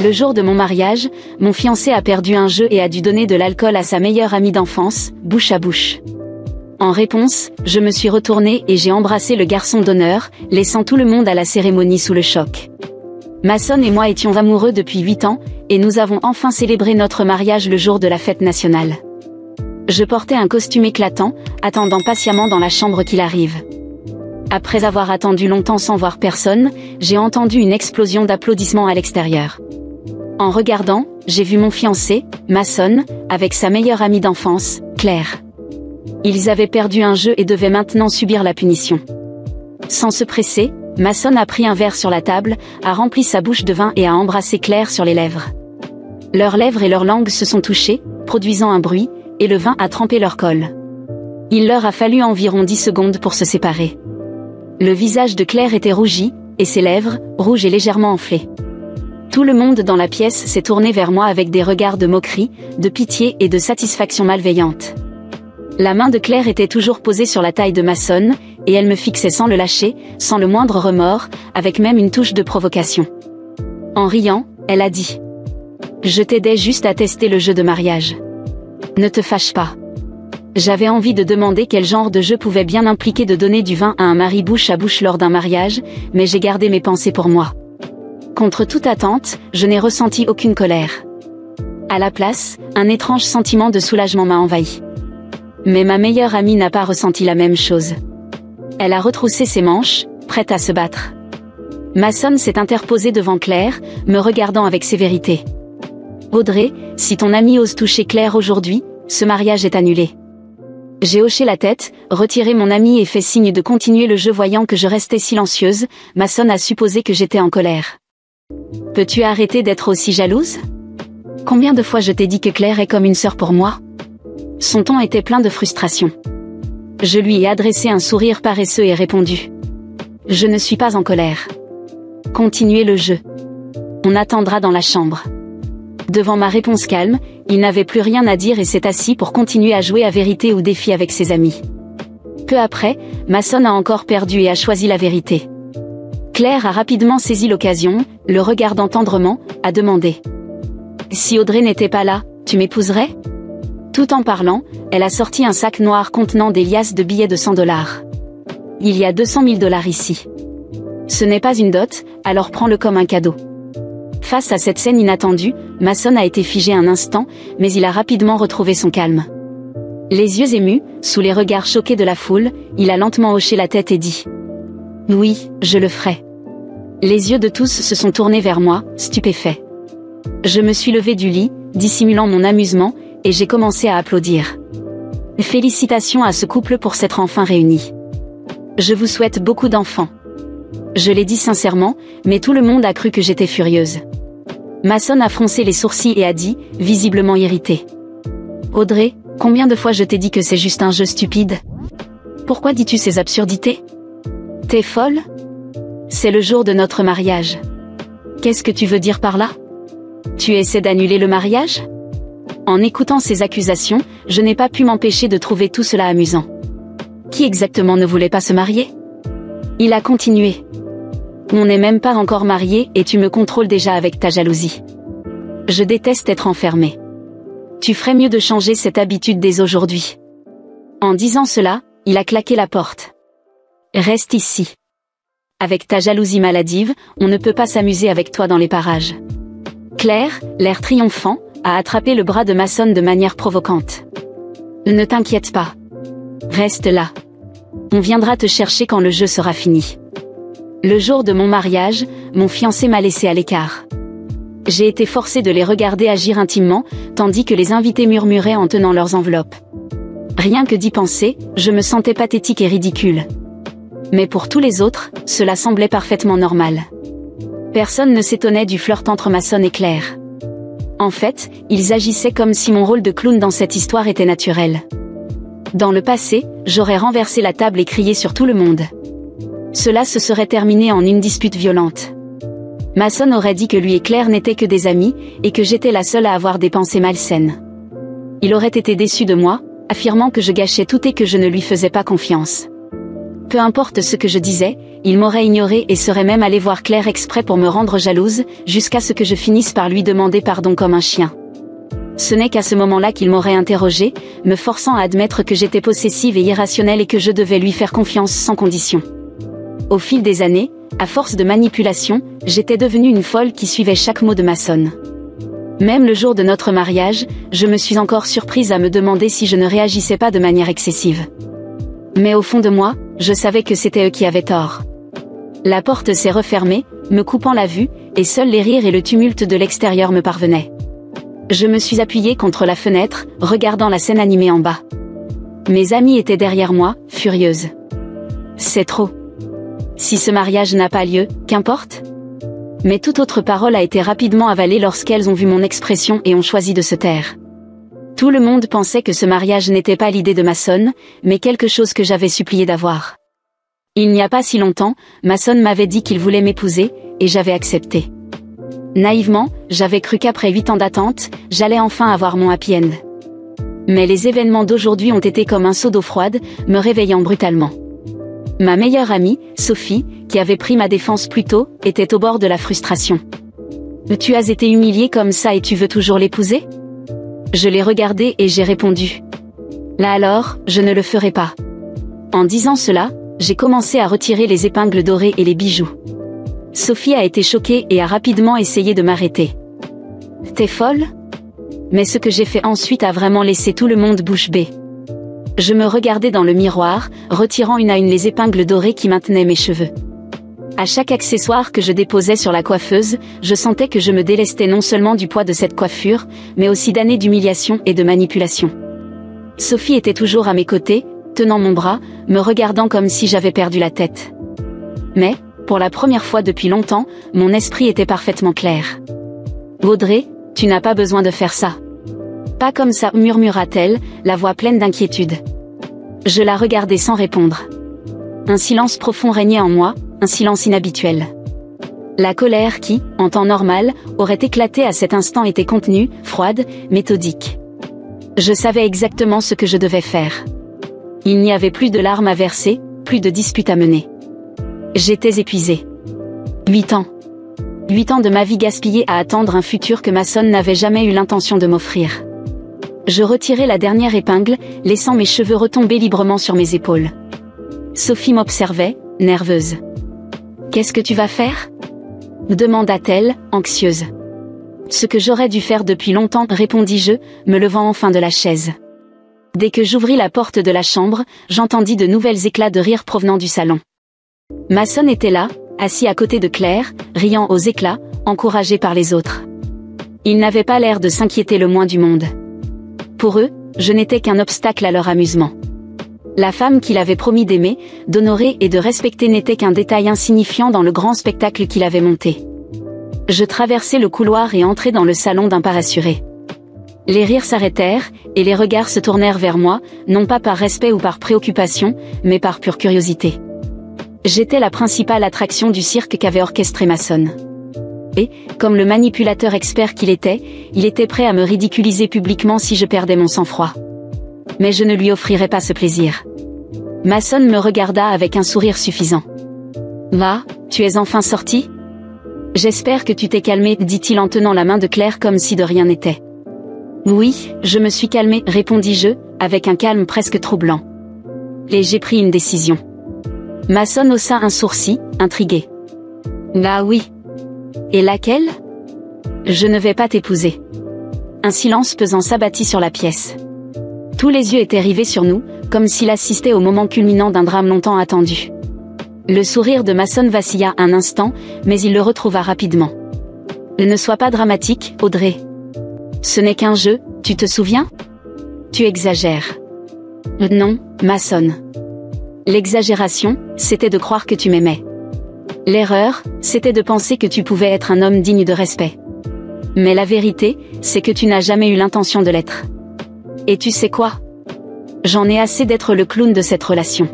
Le jour de mon mariage, mon fiancé a perdu un jeu et a dû donner de l'alcool à sa meilleure amie d'enfance, bouche à bouche. En réponse, je me suis retournée et j'ai embrassé le garçon d'honneur, laissant tout le monde à la cérémonie sous le choc. Mason et moi étions amoureux depuis 8 ans, et nous avons enfin célébré notre mariage le jour de la fête nationale. Je portais un costume éclatant, attendant patiemment dans la chambre qu'il arrive. Après avoir attendu longtemps sans voir personne, j'ai entendu une explosion d'applaudissements à l'extérieur. En regardant, j'ai vu mon fiancé, Mason, avec sa meilleure amie d'enfance, Claire. Ils avaient perdu un jeu et devaient maintenant subir la punition. Sans se presser, Mason a pris un verre sur la table, a rempli sa bouche de vin et a embrassé Claire sur les lèvres. Leurs lèvres et leurs langues se sont touchées, produisant un bruit, et le vin a trempé leur col. Il leur a fallu environ 10 secondes pour se séparer. Le visage de Claire était rougi, et ses lèvres, rouges et légèrement enflées. Tout le monde dans la pièce s'est tourné vers moi avec des regards de moquerie, de pitié et de satisfaction malveillante. La main de Claire était toujours posée sur la taille de Mason, et elle me fixait sans le lâcher, sans le moindre remords, avec même une touche de provocation. En riant, elle a dit : « Je t'aidais juste à tester le jeu de mariage. Ne te fâche pas. » J'avais envie de demander quel genre de jeu pouvait bien impliquer de donner du vin à un mari bouche à bouche lors d'un mariage, mais j'ai gardé mes pensées pour moi. Contre toute attente, je n'ai ressenti aucune colère. À la place, un étrange sentiment de soulagement m'a envahi. Mais ma meilleure amie n'a pas ressenti la même chose. Elle a retroussé ses manches, prête à se battre. Mason s'est interposé devant Claire, me regardant avec sévérité. « Audrey, si ton amie ose toucher Claire aujourd'hui, ce mariage est annulé. » J'ai hoché la tête, retiré mon amie et fait signe de continuer le jeu voyant que je restais silencieuse. Mason a supposé que j'étais en colère. « Peux-tu arrêter d'être aussi jalouse ? Combien de fois je t'ai dit que Claire est comme une sœur pour moi ? » Son ton était plein de frustration. Je lui ai adressé un sourire paresseux et répondu : « Je ne suis pas en colère. Continuez le jeu. On attendra dans la chambre. » Devant ma réponse calme, il n'avait plus rien à dire et s'est assis pour continuer à jouer à vérité ou défi avec ses amis. Peu après, Mason a encore perdu et a choisi la vérité. Claire a rapidement saisi l'occasion, le regardant tendrement, a demandé : « Si Audrey n'était pas là, tu m'épouserais ? » Tout en parlant, elle a sorti un sac noir contenant des liasses de billets de $100. « Il y a $200 000 ici. Ce n'est pas une dot, alors prends-le comme un cadeau. » Face à cette scène inattendue, Mason a été figé un instant, mais il a rapidement retrouvé son calme. Les yeux émus, sous les regards choqués de la foule, il a lentement hoché la tête et dit : « Oui, je le ferai. » Les yeux de tous se sont tournés vers moi, stupéfaits. Je me suis levée du lit, dissimulant mon amusement, et j'ai commencé à applaudir. Félicitations à ce couple pour s'être enfin réunis. Je vous souhaite beaucoup d'enfants. Je l'ai dit sincèrement, mais tout le monde a cru que j'étais furieuse. Mason a froncé les sourcils et a dit, visiblement irrité : « Audrey, combien de fois je t'ai dit que c'est juste un jeu stupide ? Pourquoi dis-tu ces absurdités ? T'es folle ? C'est le jour de notre mariage. Qu'est-ce que tu veux dire par là ? Tu essaies d'annuler le mariage ? » En écoutant ces accusations, je n'ai pas pu m'empêcher de trouver tout cela amusant. Qui exactement ne voulait pas se marier ? Il a continué. On n'est même pas encore mariés et tu me contrôles déjà avec ta jalousie. Je déteste être enfermée. Tu ferais mieux de changer cette habitude dès aujourd'hui. En disant cela, il a claqué la porte. Reste ici. Avec ta jalousie maladive, on ne peut pas s'amuser avec toi dans les parages. Claire, l'air triomphant, a attrapé le bras de Mason de manière provocante. Ne t'inquiète pas. Reste là. On viendra te chercher quand le jeu sera fini. Le jour de mon mariage, mon fiancé m'a laissé à l'écart. J'ai été forcée de les regarder agir intimement, tandis que les invités murmuraient en tenant leurs enveloppes. Rien que d'y penser, je me sentais pathétique et ridicule. Mais pour tous les autres, cela semblait parfaitement normal. Personne ne s'étonnait du flirt entre Mason et Claire. En fait, ils agissaient comme si mon rôle de clown dans cette histoire était naturel. Dans le passé, j'aurais renversé la table et crié sur tout le monde. Cela se serait terminé en une dispute violente. Mason aurait dit que lui et Claire n'étaient que des amis, et que j'étais la seule à avoir des pensées malsaines. Il aurait été déçu de moi, affirmant que je gâchais tout et que je ne lui faisais pas confiance. Peu importe ce que je disais, il m'aurait ignoré et serait même allé voir Claire exprès pour me rendre jalouse, jusqu'à ce que je finisse par lui demander pardon comme un chien. Ce n'est qu'à ce moment-là qu'il m'aurait interrogée, me forçant à admettre que j'étais possessive et irrationnelle et que je devais lui faire confiance sans condition. Au fil des années, à force de manipulation, j'étais devenue une folle qui suivait chaque mot de Mason. Même le jour de notre mariage, je me suis encore surprise à me demander si je ne réagissais pas de manière excessive. Mais au fond de moi, je savais que c'était eux qui avaient tort. La porte s'est refermée, me coupant la vue, et seuls les rires et le tumulte de l'extérieur me parvenaient. Je me suis appuyée contre la fenêtre, regardant la scène animée en bas. Mes amies étaient derrière moi, furieuses. C'est trop. Si ce mariage n'a pas lieu, qu'importe. Mais toute autre parole a été rapidement avalée lorsqu'elles ont vu mon expression et ont choisi de se taire. Tout le monde pensait que ce mariage n'était pas l'idée de Mason, mais quelque chose que j'avais supplié d'avoir. Il n'y a pas si longtemps, Mason m'avait dit qu'il voulait m'épouser, et j'avais accepté. Naïvement, j'avais cru qu'après 8 ans d'attente, j'allais enfin avoir mon happy end. Mais les événements d'aujourd'hui ont été comme un seau d'eau froide, me réveillant brutalement. Ma meilleure amie, Sophie, qui avait pris ma défense plus tôt, était au bord de la frustration. « Tu as été humiliée comme ça et tu veux toujours l'épouser ?» Je l'ai regardée et j'ai répondu. « Là alors, je ne le ferai pas. » En disant cela, j'ai commencé à retirer les épingles dorées et les bijoux. Sophie a été choquée et a rapidement essayé de m'arrêter. « T'es folle ?» Mais ce que j'ai fait ensuite a vraiment laissé tout le monde bouche bée. Je me regardais dans le miroir, retirant une à une les épingles dorées qui maintenaient mes cheveux. À chaque accessoire que je déposais sur la coiffeuse, je sentais que je me délestais non seulement du poids de cette coiffure, mais aussi d'années d'humiliation et de manipulation. Sophie était toujours à mes côtés, tenant mon bras, me regardant comme si j'avais perdu la tête. Mais, pour la première fois depuis longtemps, mon esprit était parfaitement clair. « Audrey, tu n'as pas besoin de faire ça. » « Pas comme ça, murmura-t-elle, la voix pleine d'inquiétude. Je la regardais sans répondre. Un silence profond régnait en moi, un silence inhabituel. La colère qui, en temps normal, aurait éclaté à cet instant était contenue, froide, méthodique. Je savais exactement ce que je devais faire. Il n'y avait plus de larmes à verser, plus de disputes à mener. J'étais épuisée. 8 ans. 8 ans de ma vie gaspillée à attendre un futur que Mason n'avait jamais eu l'intention de m'offrir. Je retirai la dernière épingle, laissant mes cheveux retomber librement sur mes épaules. Sophie m'observait, nerveuse. « Qu'est-ce que tu vas faire ?» demanda-t-elle, anxieuse. « Ce que j'aurais dû faire depuis longtemps, répondis-je, me levant enfin de la chaise. Dès que j'ouvris la porte de la chambre, j'entendis de nouvelles éclats de rire provenant du salon. Mason était là, assis à côté de Claire, riant aux éclats, encouragé par les autres. Il n'avait pas l'air de s'inquiéter le moins du monde. Pour eux, je n'étais qu'un obstacle à leur amusement. La femme qu'il avait promis d'aimer, d'honorer et de respecter n'était qu'un détail insignifiant dans le grand spectacle qu'il avait monté. Je traversai le couloir et entrai dans le salon d'un pas rassuré. Les rires s'arrêtèrent, et les regards se tournèrent vers moi, non pas par respect ou par préoccupation, mais par pure curiosité. J'étais la principale attraction du cirque qu'avait orchestré Mason. Et, comme le manipulateur expert qu'il était, il était prêt à me ridiculiser publiquement si je perdais mon sang-froid. Mais je ne lui offrirais pas ce plaisir. Mason me regarda avec un sourire suffisant. « Va, tu es enfin sorti ? J'espère que tu t'es calmé, dit-il en tenant la main de Claire comme si de rien n'était. « Oui, je me suis calmé, répondis-je, avec un calme presque troublant. Et j'ai pris une décision. » Mason haussa un sourcil, intrigué. « Ah oui. Et laquelle ? Je ne vais pas t'épouser. » Un silence pesant s'abattit sur la pièce. Tous les yeux étaient rivés sur nous, comme s'il assistait au moment culminant d'un drame longtemps attendu. Le sourire de Mason vacilla un instant, mais il le retrouva rapidement. « Ne sois pas dramatique, Audrey. Ce n'est qu'un jeu, tu te souviens ? Tu exagères. » Non, Mason. L'exagération, c'était de croire que tu m'aimais. L'erreur, c'était de penser que tu pouvais être un homme digne de respect. Mais la vérité, c'est que tu n'as jamais eu l'intention de l'être. Et tu sais quoi ? J'en ai assez d'être le clown de cette relation.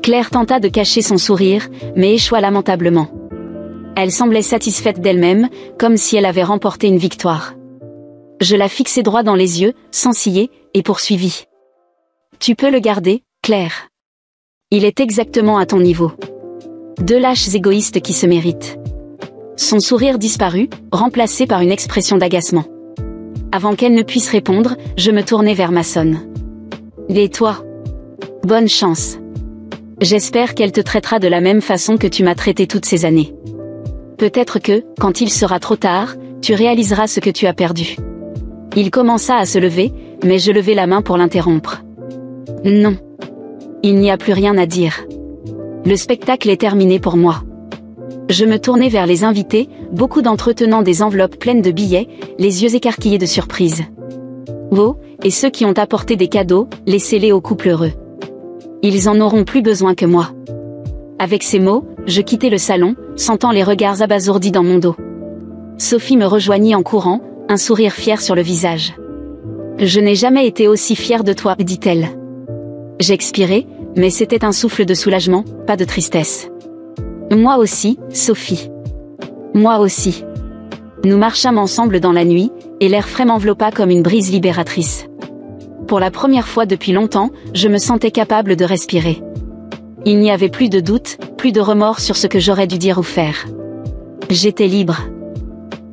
Claire tenta de cacher son sourire, mais échoua lamentablement. Elle semblait satisfaite d'elle-même, comme si elle avait remporté une victoire. Je la fixai droit dans les yeux, sans ciller, et poursuivis. Tu peux le garder, Claire. Il est exactement à ton niveau. Deux lâches égoïstes qui se méritent. Son sourire disparut, remplacé par une expression d'agacement. Avant qu'elle ne puisse répondre, je me tournai vers Mason. Et toi? Bonne chance. J'espère qu'elle te traitera de la même façon que tu m'as traité toutes ces années. Peut-être que, quand il sera trop tard, tu réaliseras ce que tu as perdu. Il commença à se lever, mais je levai la main pour l'interrompre. Non. Il n'y a plus rien à dire. Le spectacle est terminé pour moi. Je me tournai vers les invités, beaucoup d'entre eux tenant des enveloppes pleines de billets, les yeux écarquillés de surprise. Oh, et ceux qui ont apporté des cadeaux, laissez-les au couple heureux. Ils en auront plus besoin que moi. Avec ces mots, je quittai le salon, sentant les regards abasourdis dans mon dos. Sophie me rejoignit en courant, un sourire fier sur le visage. Je n'ai jamais été aussi fière de toi, dit-elle. J'expirai, mais c'était un souffle de soulagement, pas de tristesse. Moi aussi, Sophie. Moi aussi. Nous marchâmes ensemble dans la nuit, et l'air frais m'enveloppa comme une brise libératrice. Pour la première fois depuis longtemps, je me sentais capable de respirer. Il n'y avait plus de doute, plus de remords sur ce que j'aurais dû dire ou faire. J'étais libre.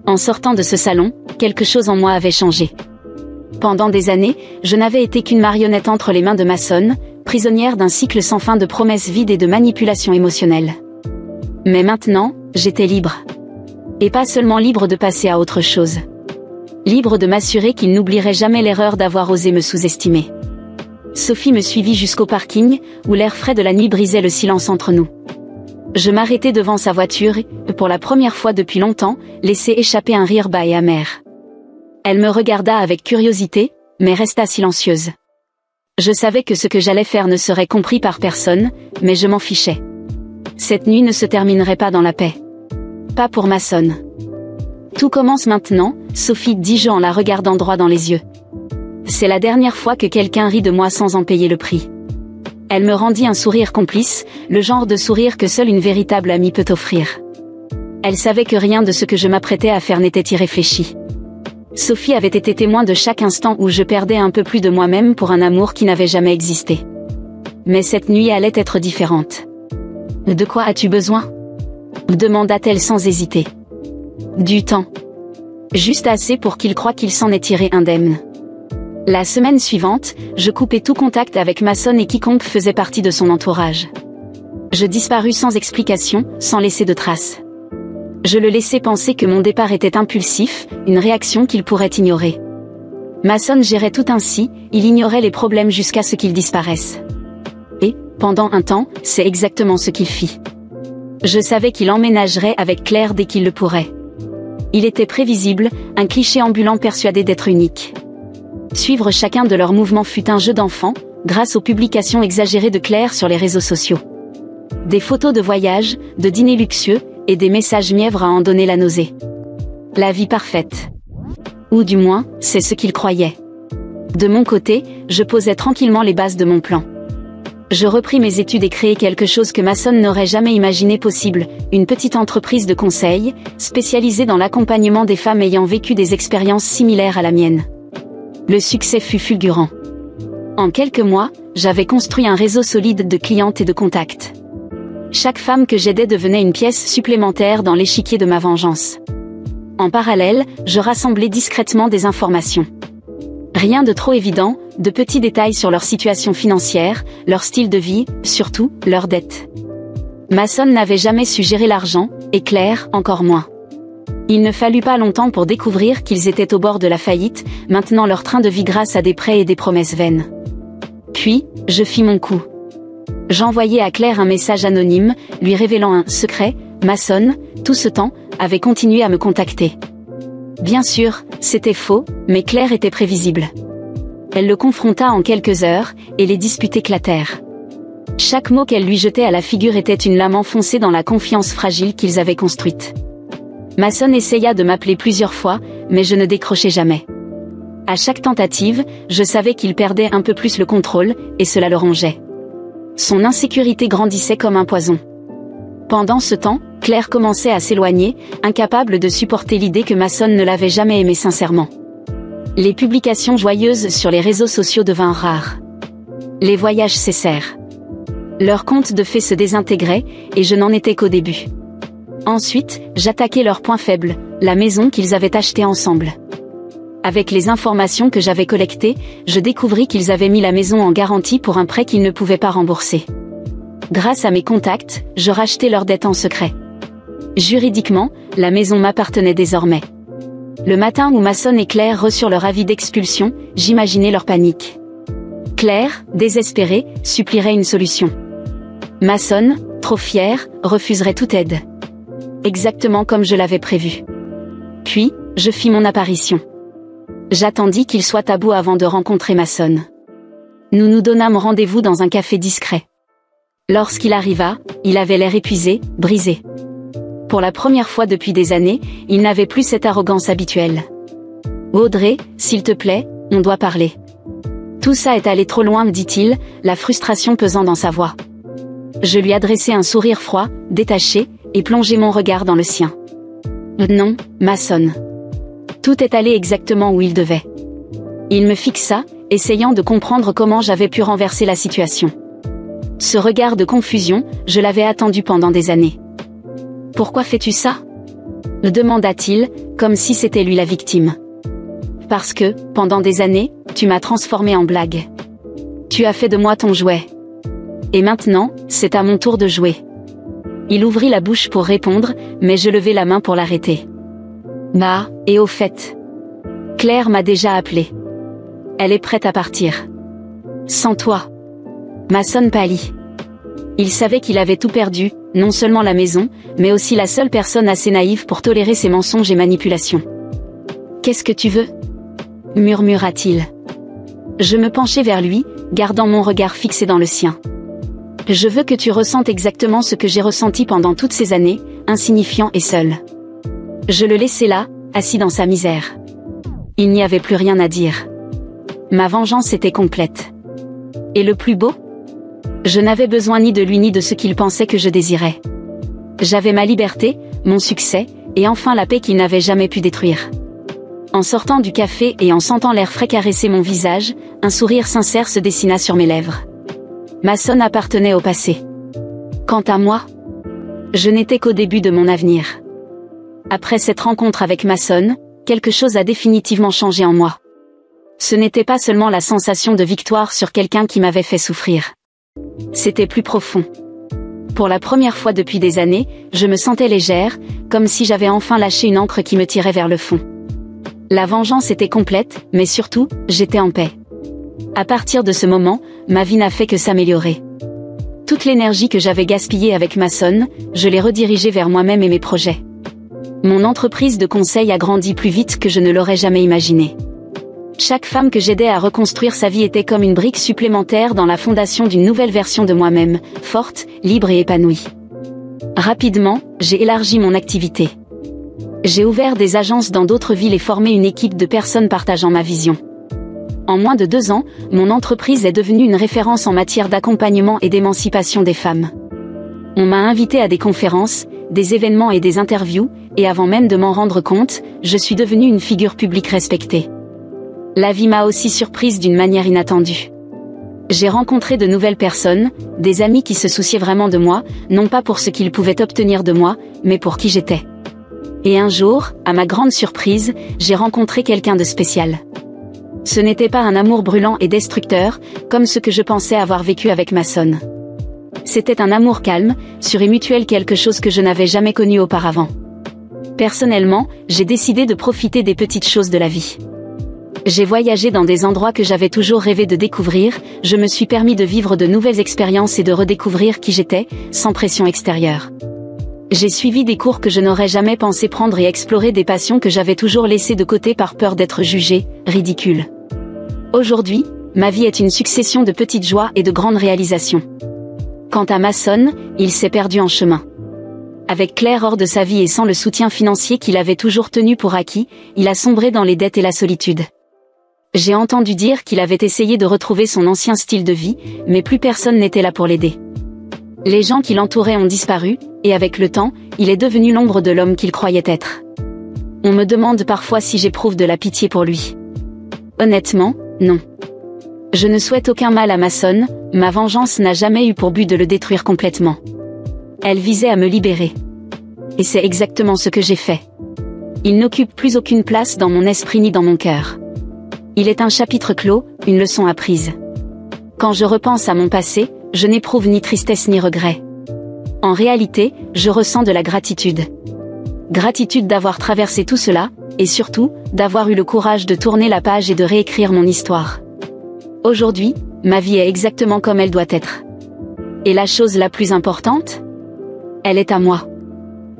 En sortant de ce salon, quelque chose en moi avait changé. Pendant des années, je n'avais été qu'une marionnette entre les mains de Mason, prisonnière d'un cycle sans fin de promesses vides et de manipulations émotionnelles. Mais maintenant, j'étais libre. Et pas seulement libre de passer à autre chose. Libre de m'assurer qu'il n'oublierait jamais l'erreur d'avoir osé me sous-estimer. Sophie me suivit jusqu'au parking, où l'air frais de la nuit brisait le silence entre nous. Je m'arrêtai devant sa voiture et, pour la première fois depuis longtemps, laissai échapper un rire bas et amer. Elle me regarda avec curiosité, mais resta silencieuse. Je savais que ce que j'allais faire ne serait compris par personne, mais je m'en fichais. Cette nuit ne se terminerait pas dans la paix. Pas pour Mason. Tout commence maintenant, Sophie, dis-je en la regardant droit dans les yeux. C'est la dernière fois que quelqu'un rit de moi sans en payer le prix. Elle me rendit un sourire complice, le genre de sourire que seule une véritable amie peut offrir. Elle savait que rien de ce que je m'apprêtais à faire n'était irréfléchi. Sophie avait été témoin de chaque instant où je perdais un peu plus de moi-même pour un amour qui n'avait jamais existé. Mais cette nuit allait être différente. De quoi as-tu besoin? Demanda-t-elle sans hésiter. Du temps. Juste assez pour qu'il croie qu'il s'en est tiré indemne. La semaine suivante, je coupais tout contact avec Mason et quiconque faisait partie de son entourage. Je disparus sans explication, sans laisser de traces. Je le laissais penser que mon départ était impulsif, une réaction qu'il pourrait ignorer. Mason gérait tout ainsi, il ignorait les problèmes jusqu'à ce qu'ils disparaissent. Et, pendant un temps, c'est exactement ce qu'il fit. Je savais qu'il emménagerait avec Claire dès qu'il le pourrait. Il était prévisible, un cliché ambulant persuadé d'être unique. Suivre chacun de leurs mouvements fut un jeu d'enfant, grâce aux publications exagérées de Claire sur les réseaux sociaux. Des photos de voyages, de dîners luxueux, et des messages mièvres à en donner la nausée. La vie parfaite. Ou du moins, c'est ce qu'il croyait. De mon côté, je posais tranquillement les bases de mon plan. Je repris mes études et créai quelque chose que Mason n'aurait jamais imaginé possible, une petite entreprise de conseil, spécialisée dans l'accompagnement des femmes ayant vécu des expériences similaires à la mienne. Le succès fut fulgurant. En quelques mois, j'avais construit un réseau solide de clientes et de contacts. Chaque femme que j'aidais devenait une pièce supplémentaire dans l'échiquier de ma vengeance. En parallèle, je rassemblais discrètement des informations. Rien de trop évident, de petits détails sur leur situation financière, leur style de vie, surtout, leurs dettes. Mason n'avait jamais su gérer l'argent, et Claire, encore moins. Il ne fallut pas longtemps pour découvrir qu'ils étaient au bord de la faillite, maintenant leur train de vie grâce à des prêts et des promesses vaines. Puis, je fis mon coup. J'envoyai à Claire un message anonyme, lui révélant un secret. Mason, tout ce temps, avait continué à me contacter. Bien sûr, c'était faux, mais Claire était prévisible. Elle le confronta en quelques heures, et les disputes éclatèrent. Chaque mot qu'elle lui jetait à la figure était une lame enfoncée dans la confiance fragile qu'ils avaient construite. Mason essaya de m'appeler plusieurs fois, mais je ne décrochais jamais. À chaque tentative, je savais qu'il perdait un peu plus le contrôle, et cela le rongeait. Son insécurité grandissait comme un poison. Pendant ce temps, Claire commençait à s'éloigner, incapable de supporter l'idée que Mason ne l'avait jamais aimé sincèrement. Les publications joyeuses sur les réseaux sociaux devinrent rares. Les voyages cessèrent. Leur conte de fées se désintégrait, et je n'en étais qu'au début. Ensuite, j'attaquais leur point faible, la maison qu'ils avaient achetée ensemble. Avec les informations que j'avais collectées, je découvris qu'ils avaient mis la maison en garantie pour un prêt qu'ils ne pouvaient pas rembourser. Grâce à mes contacts, je rachetais leurs dettes en secret. Juridiquement, la maison m'appartenait désormais. Le matin où Mason et Claire reçurent leur avis d'expulsion, j'imaginais leur panique. Claire, désespérée, supplierait une solution. Mason, trop fier, refuserait toute aide. Exactement comme je l'avais prévu. Puis, je fis mon apparition. J'attendis qu'il soit à bout avant de rencontrer Mason. Nous nous donnâmes rendez-vous dans un café discret. Lorsqu'il arriva, il avait l'air épuisé, brisé. Pour la première fois depuis des années, il n'avait plus cette arrogance habituelle. « Audrey, s'il te plaît, on doit parler. » Tout ça est allé trop loin, me dit-il, la frustration pesant dans sa voix. Je lui adressai un sourire froid, détaché, et plongeai mon regard dans le sien. « Non, Mason. » Tout est allé exactement où il devait. Il me fixa, essayant de comprendre comment j'avais pu renverser la situation. Ce regard de confusion, je l'avais attendu pendant des années. « Pourquoi fais-tu ça ?» me demanda-t-il, comme si c'était lui la victime. « Parce que, pendant des années, tu m'as transformé en blague. Tu as fait de moi ton jouet. Et maintenant, c'est à mon tour de jouer. » Il ouvrit la bouche pour répondre, mais je levai la main pour l'arrêter. « Bah, et au fait, Claire m'a déjà appelé. Elle est prête à partir. Sans toi. » Mason pâlit. Il savait qu'il avait tout perdu, non seulement la maison, mais aussi la seule personne assez naïve pour tolérer ses mensonges et manipulations. « Qu'est-ce que tu veux ?» murmura-t-il. Je me penchai vers lui, gardant mon regard fixé dans le sien. « Je veux que tu ressentes exactement ce que j'ai ressenti pendant toutes ces années, insignifiant et seul. » Je le laissai là, assis dans sa misère. Il n'y avait plus rien à dire. Ma vengeance était complète. Et le plus beau ? Je n'avais besoin ni de lui ni de ce qu'il pensait que je désirais. J'avais ma liberté, mon succès, et enfin la paix qu'il n'avait jamais pu détruire. En sortant du café et en sentant l'air frais caresser mon visage, un sourire sincère se dessina sur mes lèvres. Mason appartenait au passé. Quant à moi, je n'étais qu'au début de mon avenir. Après cette rencontre avec Mason, quelque chose a définitivement changé en moi. Ce n'était pas seulement la sensation de victoire sur quelqu'un qui m'avait fait souffrir. C'était plus profond. Pour la première fois depuis des années, je me sentais légère, comme si j'avais enfin lâché une ancre qui me tirait vers le fond. La vengeance était complète, mais surtout, j'étais en paix. À partir de ce moment, ma vie n'a fait que s'améliorer. Toute l'énergie que j'avais gaspillée avec Mason, je l'ai redirigée vers moi-même et mes projets. Mon entreprise de conseil a grandi plus vite que je ne l'aurais jamais imaginé. Chaque femme que j'aidais à reconstruire sa vie était comme une brique supplémentaire dans la fondation d'une nouvelle version de moi-même, forte, libre et épanouie. Rapidement, j'ai élargi mon activité. J'ai ouvert des agences dans d'autres villes et formé une équipe de personnes partageant ma vision. En moins de 2 ans, mon entreprise est devenue une référence en matière d'accompagnement et d'émancipation des femmes. On m'a invité à des conférences, des événements et des interviews, et avant même de m'en rendre compte, je suis devenue une figure publique respectée. La vie m'a aussi surprise d'une manière inattendue. J'ai rencontré de nouvelles personnes, des amis qui se souciaient vraiment de moi, non pas pour ce qu'ils pouvaient obtenir de moi, mais pour qui j'étais. Et un jour, à ma grande surprise, j'ai rencontré quelqu'un de spécial. Ce n'était pas un amour brûlant et destructeur, comme ce que je pensais avoir vécu avec Mason. C'était un amour calme, sûr et mutuel, quelque chose que je n'avais jamais connu auparavant. Personnellement, j'ai décidé de profiter des petites choses de la vie. J'ai voyagé dans des endroits que j'avais toujours rêvé de découvrir, je me suis permis de vivre de nouvelles expériences et de redécouvrir qui j'étais, sans pression extérieure. J'ai suivi des cours que je n'aurais jamais pensé prendre et exploré des passions que j'avais toujours laissées de côté par peur d'être jugée, ridicule. Aujourd'hui, ma vie est une succession de petites joies et de grandes réalisations. Quant à Mason, il s'est perdu en chemin. Avec Claire hors de sa vie et sans le soutien financier qu'il avait toujours tenu pour acquis, il a sombré dans les dettes et la solitude. J'ai entendu dire qu'il avait essayé de retrouver son ancien style de vie, mais plus personne n'était là pour l'aider. Les gens qui l'entouraient ont disparu, et avec le temps, il est devenu l'ombre de l'homme qu'il croyait être. On me demande parfois si j'éprouve de la pitié pour lui. Honnêtement, non. Je ne souhaite aucun mal à Mason, ma vengeance n'a jamais eu pour but de le détruire complètement. Elle visait à me libérer. Et c'est exactement ce que j'ai fait. Il n'occupe plus aucune place dans mon esprit ni dans mon cœur. Il est un chapitre clos, une leçon apprise. Quand je repense à mon passé, je n'éprouve ni tristesse ni regret. En réalité, je ressens de la gratitude. Gratitude d'avoir traversé tout cela, et surtout, d'avoir eu le courage de tourner la page et de réécrire mon histoire. Aujourd'hui, ma vie est exactement comme elle doit être. Et la chose la plus importante ? Elle est à moi.